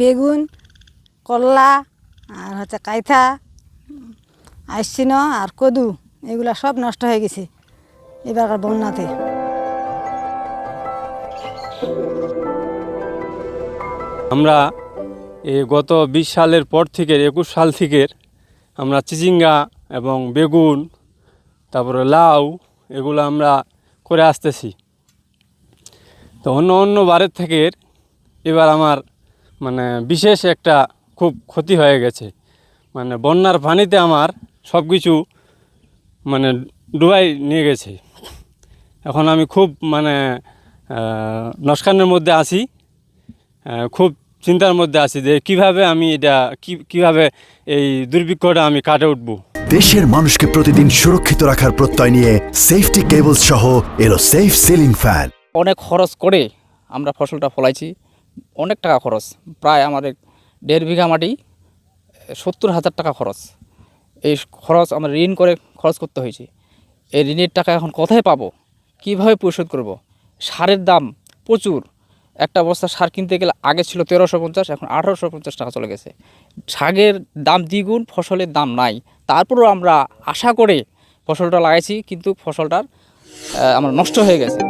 বেগুন, করলা আর হচ্ছে কাইথা, আইসিন আর কদু, এগুলা সব নষ্ট হয়ে গেছে এবারকার বন্যাতে। আমরা এই গত 20 সালের পর থেকে 21 সাল থেকে আমরা চিচিঙ্গা এবং বেগুন, তারপরে লাউ, এগুলো আমরা করে আসতেছি। তো অন্য বারের থেকে এবার আমার মানে বিশেষ একটা খুব ক্ষতি হয়ে গেছে। মানে বন্যার পানিতে আমার সব কিছু মানে ডুবাই নিয়ে গেছে। এখন আমি খুব মানে নস্কানের মধ্যে আছি, খুব চিন্তার মধ্যে আছি যে কিভাবে আমি এটা কিভাবে এই দুর্ভিক্ষটা আমি কাটে উঠব। দেশের মানুষকে প্রতিদিন সুরক্ষিত রাখার প্রত্যয় নিয়ে সেফটি কেবলস সহ এলো সেফ সিলিং ফ্যান। অনেক খরচ করে আমরা ফসলটা ফলাইছি, অনেক টাকা খরচ, প্রায় আমাদের 1.5 বিঘা মাটি 70,000 টাকা খরচ। এই খরচ আমরা ঋণ করে খরচ করতে হয়েছে। এই ঋণের টাকা এখন কোথায় পাবো, কিভাবে পরিশোধ করব? সারের দাম প্রচুর। একটা বস্তা সার কিনতে গেলে আগে ছিল 1350, এখন 1850 টাকা চলে গেছে। শাকের দাম দ্বিগুণ, ফসলের দাম নাই। তারপরেও আমরা আশা করে ফসলটা লাগাইছি, কিন্তু ফসলটার আমার নষ্ট হয়ে গেছে।